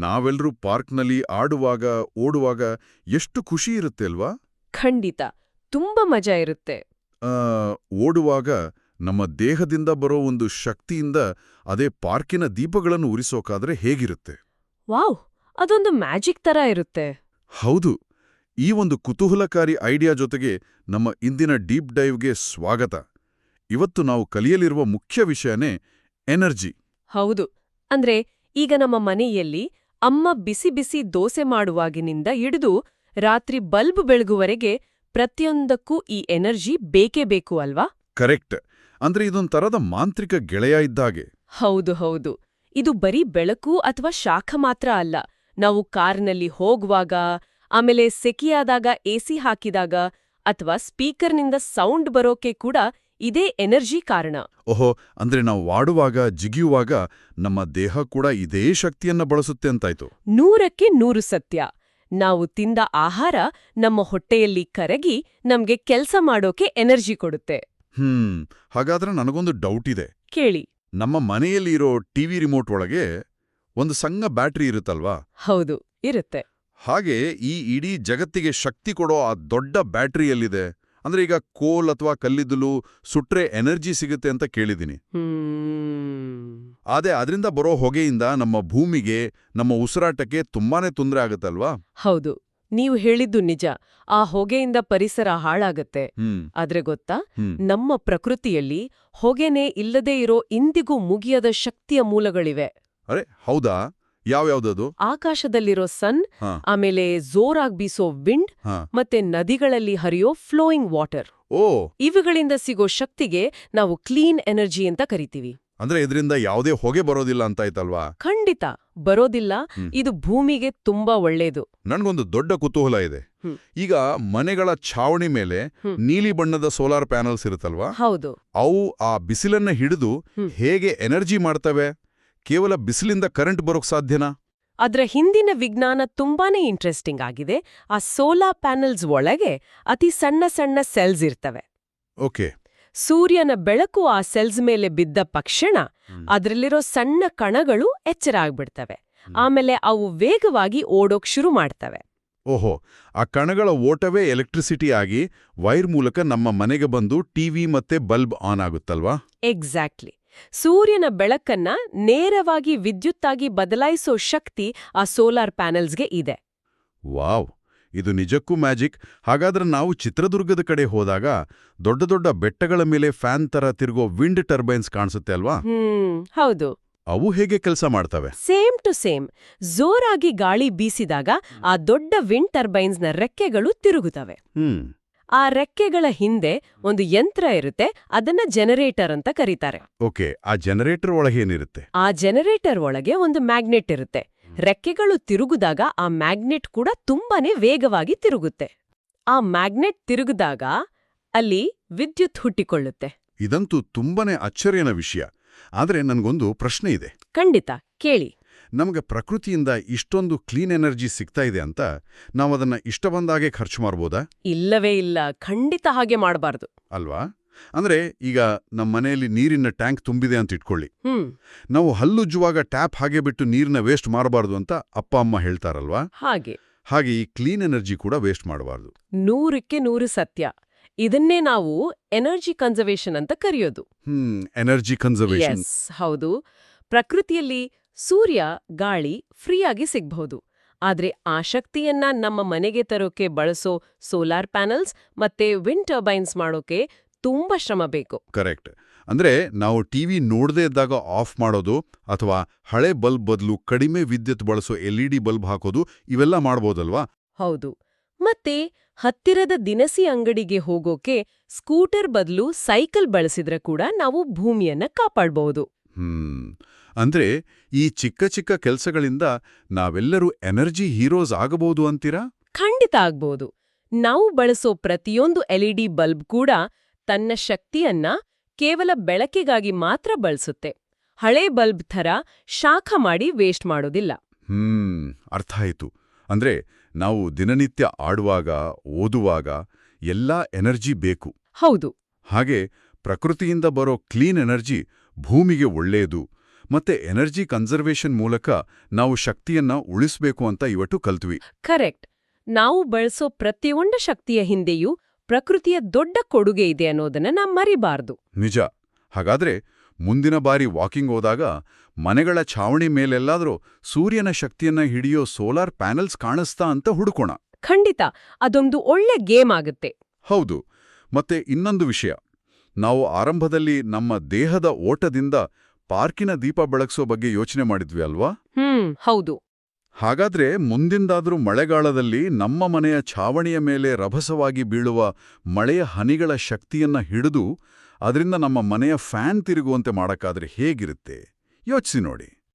ನಾವೆಲ್ಲರೂ ಪಾರ್ಕ್ನಲ್ಲಿ ಆಡುವಾಗ ಓಡುವಾಗ ಎಷ್ಟು ಖುಷಿ ಇರುತ್ತೆ ಅಲ್ವಾ? ಖಂಡಿತ. ತುಂಬಾ ಮಜಾ ಇರುತ್ತೆ. ಆ, ಓಡುವಾಗ ನಮ್ಮ ದೇಹದಿಂದ ಬರೋ ಒಂದು ಶಕ್ತಿಯಿಂದ ಅದೇ ಪಾರ್ಕಿನ ದೀಪಗಳನ್ನು ಉರಿಸೋಕಾದ್ರೆ ಹೇಗಿರುತ್ತೆ? ವಾವ್, ಅದೊಂದು ಮ್ಯಾಜಿಕ್ ತರ ಇರುತ್ತೆ. ಹೌದು. ಈ ಒಂದು ಕುತೂಹಲಕಾರಿ ಐಡಿಯಾ ಜೊತೆಗೆ ನಮ್ಮ ಇಂದಿನ ಡೀಪ್ ಡೈವ್ಗೆ ಸ್ವಾಗತ. ಇವತ್ತು ನಾವು ಕಲಿಯಲಿರುವ ಮುಖ್ಯ ವಿಷಯನೇ ಎನರ್ಜಿ. ಹೌದು. ಅಂದ್ರೆ ಈಗ ನಮ್ಮ ಮನೆಯಲ್ಲಿ ಅಮ್ಮ ಬಿಸಿ ಬಿಸಿ ದೋಸೆ ಮಾಡುವಾಗಿನಿಂದ ಹಿಡಿದು ರಾತ್ರಿ ಬಲ್ಬ್ ಬೆಳಗುವರೆಗೆ ಪ್ರತಿಯೊಂದಕ್ಕೂ ಈ ಎನರ್ಜಿ ಬೇಕೇ ಬೇಕು ಅಲ್ವಾ? ಕರೆಕ್ಟ್. ಅಂದ್ರೆ ಇದೊಂಥರದ ಮಾಂತ್ರಿಕ ಗೆಳೆಯ ಇದ್ದಾಗೆ. ಹೌದು ಹೌದು. ಇದು ಬರೀ ಬೆಳಕು ಅಥವಾ ಶಾಖ ಮಾತ್ರ ಅಲ್ಲ. ನಾವು ಕಾರ್ನಲ್ಲಿ ಹೋಗುವಾಗ, ಆಮೇಲೆ ಸೆಕೆಯಾದಾಗ ಎಸಿ ಹಾಕಿದಾಗ, ಅಥವಾ ಸ್ಪೀಕರ್ನಿಂದ ಸೌಂಡ್ ಬರೋಕೆ ಕೂಡ ಇದೇ ಎನರ್ಜಿ ಕಾರಣ. ಓಹೋ, ಅಂದ್ರೆ ನಾವು ವಾಡುವಾಗ ಜಿಗಿಯುವಾಗ ನಮ್ಮ ದೇಹ ಕೂಡ ಇದೇ ಶಕ್ತಿಯನ್ನ ಬಳಸುತ್ತೆ ಅಂತಾಯ್ತು. 100% ಸತ್ಯ. ನಾವು ತಿಂದ ಆಹಾರ ನಮ್ಮ ಹೊಟ್ಟೆಯಲ್ಲಿ ಕರಗಿ ನಮ್ಗೆ ಕೆಲ್ಸ ಮಾಡೋಕೆ ಎನರ್ಜಿ ಕೊಡುತ್ತೆ. ಹಾಗಾದ್ರೆ ನನಗೊಂದು ಡೌಟ್ ಇದೆ. ಕೇಳಿ. ನಮ್ಮ ಮನೆಯಲ್ಲಿ ಇರೋ ಟಿವಿ ರಿಮೋಟ್ ಒಳಗೆ ಒಂದು ಸಣ್ಣ ಬ್ಯಾಟರಿ ಇರುತ್ತಲ್ವಾ? ಹೌದು, ಇರುತ್ತೆ. ಹಾಗೆ ಈ ಇಡೀ ಜಗತ್ತಿಗೆ ಶಕ್ತಿ ಕೊಡೋ ಆ ದೊಡ್ಡ ಬ್ಯಾಟರಿ ಎಲ್ಲಿದೆ? ಅಂದ್ರೆ ಈಗ ಕೋಲ್ ಅಥವಾ ಕಲ್ಲಿದ್ದಲು ಸುಟ್ರೆ ಎನರ್ಜಿ ಸಿಗುತ್ತೆ ಅಂತ ಕೇಳಿದೀನಿ. ಆದ್ರೆ ಅದರಿಂದ ಬರೋ ಹೊಗೆಯಿಂದ ನಮ್ಮ ಭೂಮಿಗೆ, ನಮ್ಮ ಉಸಿರಾಟಕ್ಕೆ ತುಂಬಾನೇ ತೊಂದರೆ ಆಗುತ್ತಲ್ವಾ? ಹೌದು, ನೀವು ಹೇಳಿದ್ದು ನಿಜ. ಆ ಹೊಗೆಯಿಂದ ಪರಿಸರ ಹಾಳಾಗತ್ತೆ. ಆದ್ರೆ ಗೊತ್ತಾ, ನಮ್ಮ ಪ್ರಕೃತಿಯಲ್ಲಿ ಹೊಗೆನೇ ಇಲ್ಲದೇ ಇರೋ ಇಂದಿಗೂ ಮುಗಿಯದ ಶಕ್ತಿಯ ಮೂಲಗಳಿವೆ. ಅರೆ ಹೌದಾ? ಯಾವ್ಯಾವ್ದದು? ಆಕಾಶದಲ್ಲಿರೋ ಸನ್, ಆಮೇಲೆ ಜೋರಾಗಿ ಬೀಸೋ ವಿಂಡ್, ಮತ್ತೆ ನದಿಗಳಲ್ಲಿ ಹರಿಯೋ ಫ್ಲೋಯಿಂಗ್ ವಾಟರ್. ಇವುಗಳಿಂದ ಸಿಗೋ ಶಕ್ತಿಗೆ ನಾವು ಕ್ಲೀನ್ ಎನರ್ಜಿ ಅಂತ ಕರಿತೀವಿ. ಅಂದ್ರೆ ಇದರಿಂದ ಯಾವುದೇ ಹೊಗೆ ಬರೋದಿಲ್ಲ ಅಂತಾಯ್ತಲ್ವಾ? ಖಂಡಿತ ಬರೋದಿಲ್ಲ. ಇದು ಭೂಮಿಗೆ ತುಂಬಾ ಒಳ್ಳೇದು. ನನ್ಗೊಂದು ದೊಡ್ಡ ಕುತೂಹಲ ಇದೆ. ಈಗ ಮನೆಗಳ ಛಾವಣಿ ಮೇಲೆ ನೀಲಿ ಬಣ್ಣದ ಸೋಲಾರ್ ಪ್ಯಾನಲ್ಸ್ ಇರುತ್ತಲ್ವಾ? ಹೌದು. ಅವು ಆ ಬಿಸಿಲನ್ನ ಹಿಡಿದು ಹೇಗೆ ಎನರ್ಜಿ ಮಾಡ್ತವೆ? ಕೇವಲ ಬಿಸಿಲಿಂದ ಕರೆಂಟ್ ಬರೋಕ್ ಸಾಧ್ಯನಾ? ಅದ್ರ ಹಿಂದಿನ ವಿಜ್ಞಾನ ತುಂಬಾನೇ ಇಂಟ್ರೆಸ್ಟಿಂಗ್ ಆಗಿದೆ. ಆ ಸೋಲಾರ್ ಪ್ಯಾನಲ್ಸ್ ಒಳಗೆ ಅತಿ ಸಣ್ಣ ಸಣ್ಣ ಸೆಲ್ಸ್ ಇರ್ತವೆ. ಓಕೆ. ಸೂರ್ಯನ ಬೆಳಕು ಆ ಸೆಲ್ಸ್ ಮೇಲೆ ಬಿದ್ದ ತಕ್ಷಣ ಅದರಲ್ಲಿರೋ ಸಣ್ಣ ಕಣಗಳು ಎಚ್ಚರ ಆಗ್ಬಿಡ್ತವೆ. ಆಮೇಲೆ ಅವು ವೇಗವಾಗಿ ಓಡೋಕ್ ಶುರು ಮಾಡ್ತವೆ. ಓಹೋ, ಆ ಕಣಗಳ ಓಟವೇ ಎಲೆಕ್ಟ್ರಿಸಿಟಿ ಆಗಿ ವೈರ್ ಮೂಲಕ ನಮ್ಮ ಮನೆಗೆ ಬಂದು ಟಿವಿ ಮತ್ತೆ ಬಲ್ಬ್ ಆನ್ ಆಗುತ್ತಲ್ವಾ? ಎಕ್ಸಾಕ್ಟ್ಲಿ. ಸೂರ್ಯನ ಬೆಳಕನ್ನ ನೇರವಾಗಿ ವಿದ್ಯುತ್ತಾಗಿ ಬದಲಾಯಿಸೋ ಶಕ್ತಿ ಆ ಸೋಲಾರ್ ಪ್ಯಾನಲ್ಸ್ಗೆ ಇದೆ. ವಾವ್, ಇದು ನಿಜಕ್ಕೂ ಮ್ಯಾಜಿಕ್. ಹಾಗಾದ್ರೆ ನಾವು ಚಿತ್ರದುರ್ಗದ ಕಡೆ ಹೋದಾಗ ದೊಡ್ಡ ದೊಡ್ಡ ಬೆಟ್ಟಗಳ ಮೇಲೆ ಫ್ಯಾನ್ ತರ ತಿರುಗೋ ವಿಂಡ್ ಟರ್ಬೈನ್ಸ್ ಕಾಣಿಸುತ್ತೆ ಅಲ್ವಾ? ಹೌದು. ಅವು ಹೇಗೆ ಕೆಲಸ ಮಾಡ್ತವೆ? Same to same. ಜೋರಾಗಿ ಗಾಳಿ ಬೀಸಿದಾಗ ಆ ದೊಡ್ಡ ವಿಂಡ್ ಟರ್ಬೈನ್ಸ್ನ ರೆಕ್ಕೆಗಳು ತಿರುಗುತ್ತವೆ. ಆ ರೆಕ್ಕೆಗಳ ಹಿಂದೆ ಒಂದು ಯಂತ್ರ ಇರುತ್ತೆ. ಅದನ್ನ ಜನರೇಟರ್ ಅಂತ ಕರೀತಾರೆ. ಓಕೆ, ಆ ಜನರೇಟರ್ ಒಳಗೆ ಏನಿರುತ್ತೆ? ಆ ಜನರೇಟರ್ ಒಳಗೆ ಒಂದು ಮ್ಯಾಗ್ನೆಟ್ ಇರುತ್ತೆ. ರೆಕ್ಕೆಗಳು ತಿರುಗಿದಾಗ ಆ ಮ್ಯಾಗ್ನೆಟ್ ಕೂಡ ತುಂಬಾನೇ ವೇಗವಾಗಿ ತಿರುಗುತ್ತೆ. ಆ ಮ್ಯಾಗ್ನೆಟ್ ತಿರುಗಿದಾಗ ಅಲ್ಲಿ ವಿದ್ಯುತ್ ಹುಟ್ಟಿಕೊಳ್ಳುತ್ತೆ. ಇದಂತೂ ತುಂಬಾನೇ ಅಚ್ಚರಿಯನ ವಿಷಯ. ಆದ್ರೆ ನನ್ಗೊಂದು ಪ್ರಶ್ನೆ ಇದೆ. ಖಂಡಿತ, ಕೇಳಿ. ನಮಗೆ ಪ್ರಕೃತಿಯಿಂದ ಇಷ್ಟೊಂದು ಕ್ಲೀನ್ ಎನರ್ಜಿ ಸಿಗ್ತಾ ಇದೆ ಅಂತ ನಾವದನ್ನ ಇಷ್ಟ ಬಂದಾಗೆ ಖರ್ಚು ಮಾಡ್ಬೋದಾ? ಇಲ್ಲವೇ ಇಲ್ಲ. ಖಂಡಿತ ಹಾಗೆ ಮಾಡಬಾರ್ದು. ಅಲ್ವಾ? ಅಂದ್ರೆ ಈಗ ನಮ್ಮ ಮನೆಯಲ್ಲಿ ನೀರಿನ ಟ್ಯಾಂಕ್ ತುಂಬಿದೆ ಅಂತ ಇಟ್ಕೊಳ್ಳಿ. ನಾವು ಹಲ್ಲುಜ್ಜುವಾಗ ಟ್ಯಾಪ್ ಹಾಗೆ ಬಿಟ್ಟು ನೀರನ್ನ ವೇಸ್ಟ್ ಮಾಡಬಾರ್ದು ಅಂತ ಅಪ್ಪ ಅಮ್ಮ ಹೇಳ್ತಾರಲ್ವಾ? ಹಾಗೆ ಈ ಕ್ಲೀನ್ ಎನರ್ಜಿ ಕೂಡ ವೇಸ್ಟ್ ಮಾಡಬಾರ್ದು. 100% ಸತ್ಯ. ಇದನ್ನೇ ನಾವು ಎನರ್ಜಿ ಕನ್ಸರ್ವೇಷನ್ ಅಂತ ಕರೆಯೋದು. Energy conservation. ಹೌದು. ಪ್ರಕೃತಿಯಲ್ಲಿ ಸೂರ್ಯ, ಗಾಳಿ ಫ್ರೀಯಾಗಿ ಸಿಗ್ಬಹುದು. ಆದ್ರೆ ಆ ಶಕ್ತಿಯನ್ನ ನಮ್ಮ ಮನೆಗೆ ತರೋಕೆ ಬಳಸೋ ಸೋಲಾರ್ ಪ್ಯಾನಲ್ಸ್ ಮತ್ತೆ ವಿಂಡ್ ಟರ್ಬೈನ್ಸ್ ಮಾಡೋಕೆ ತುಂಬಾ ಶ್ರಮ ಬೇಕು. ಕರೆಕ್ಟ್. ಅಂದ್ರೆ ನಾವು ಟಿವಿ ನೋಡದೇ ಇದ್ದಾಗ ಆಫ್ ಮಾಡೋದು ಅಥವಾ ಹಳೆ ಬಲ್ಬ್ ಬದಲು ಕಡಿಮೆ ವಿದ್ಯುತ್ ಬಳಸೋ LED ಬಲ್ಬ್ ಹಾಕೋದು, ಇವೆಲ್ಲ ಮಾಡ್ಬೋದಲ್ವಾ? ಹೌದು. ಮತ್ತೆ ಹತ್ತಿರದ ದಿನಸಿ ಅಂಗಡಿಗೆ ಹೋಗೋಕೆ ಸ್ಕೂಟರ್ ಬದಲು ಸೈಕಲ್ ಬಳಸಿದ್ರೆ ಕೂಡ ನಾವು ಭೂಮಿಯನ್ನ ಕಾಪಾಡಬಹುದು. ಅಂದ್ರೆ ಈ ಚಿಕ್ಕ ಚಿಕ್ಕ ಕೆಲಸಗಳಿಂದ ನಾವೆಲ್ಲರೂ ಎನರ್ಜಿ ಹೀರೋಸ್ ಆಗಬಹುದು ಅಂತೀರಾ? ಖಂಡಿತ ಆಗ್ಬಹುದು. ನಾವು ಬಳಸೋ ಪ್ರತಿಯೊಂದು LED ಬಲ್ಬ್ ಕೂಡ ತನ್ನ ಶಕ್ತಿಯನ್ನ ಕೇವಲ ಬೆಳಕಿಗಾಗಿ ಮಾತ್ರ ಬಳಸುತ್ತೆ. ಹಳೆ ಬಲ್ಬ್ ಥರ ಶಾಖ ಮಾಡಿ ವೇಸ್ಟ್ ಮಾಡೋದಿಲ್ಲ. ಅರ್ಥ ಆಯ್ತು. ಅಂದ್ರೆ ನಾವು ದಿನನಿತ್ಯ ಆಡುವಾಗ, ಓದುವಾಗ ಎಲ್ಲಾ ಎನರ್ಜಿ ಬೇಕು. ಹೌದು. ಹಾಗೆ ಪ್ರಕೃತಿಯಿಂದ ಬರೋ ಕ್ಲೀನ್ ಎನರ್ಜಿ ಭೂಮಿಗೆ ಒಳ್ಳೆಯದು ಮತ್ತೆ ಎನರ್ಜಿ ಕನ್ಸರ್ವೇಷನ್ ಮೂಲಕ ನಾವು ಶಕ್ತಿಯನ್ನ ಉಳಿಸ್ಬೇಕು ಅಂತ ಇವತ್ತು ಕಲ್ತ್ವಿ. ಕರೆಕ್ಟ್. ನಾವು ಬಳಸೋ ಪ್ರತಿಯೊಂದು ಶಕ್ತಿಯ ಹಿಂದೆಯೂ ಪ್ರಕೃತಿಯ ದೊಡ್ಡ ಕೊಡುಗೆ ಇದೆ ಅನ್ನೋದನ್ನ ನಾವು ಮರಿಬಾರ್ದು. ನಿಜ. ಹಾಗಾದ್ರೆ ಮುಂದಿನ ಬಾರಿ ವಾಕಿಂಗ್ ಹೋದಾಗ ಮನೆಗಳ ಛಾವಣಿ ಮೇಲೆಲ್ಲಾದ್ರೂ ಸೂರ್ಯನ ಶಕ್ತಿಯನ್ನ ಹಿಡಿಯೋ ಸೋಲಾರ್ ಪ್ಯಾನೆಲ್ಸ್ ಕಾಣಿಸ್ತಾ ಅಂತ ಹುಡುಕೋಣ. ಖಂಡಿತ, ಅದೊಂದು ಒಳ್ಳೆ ಗೇಮ್ ಆಗುತ್ತೆ. ಹೌದು. ಮತ್ತೆ ಇನ್ನೊಂದು ವಿಷಯ, ನಾವು ಆರಂಭದಲ್ಲಿ ನಮ್ಮ ದೇಹದ ಓಟದಿಂದ ಪಾರ್ಕಿನ ದೀಪ ಬೆಳಗ್ಸೋ ಬಗ್ಗೆ ಯೋಚನೆ ಮಾಡಿದ್ವಿ ಅಲ್ವಾ? ಹೌದು. ಹಾಗಾದ್ರೆ ಮುಂದಿಂದಾದ್ರೂ ಮಳೆಗಾಲದಲ್ಲಿ ನಮ್ಮ ಮನೆಯ ಛಾವಣಿಯ ಮೇಲೆ ರಭಸವಾಗಿ ಬೀಳುವ ಮಳೆಯ ಹನಿಗಳ ಶಕ್ತಿಯನ್ನ ಹಿಡಿದು ಅದರಿಂದ ನಮ್ಮ ಮನೆಯ ಫ್ಯಾನ್ ತಿರುಗುವಂತೆ ಮಾಡಕ್ಕಾದ್ರೆ ಹೇಗಿರುತ್ತೆ? ಯೋಚಿಸಿ ನೋಡಿ.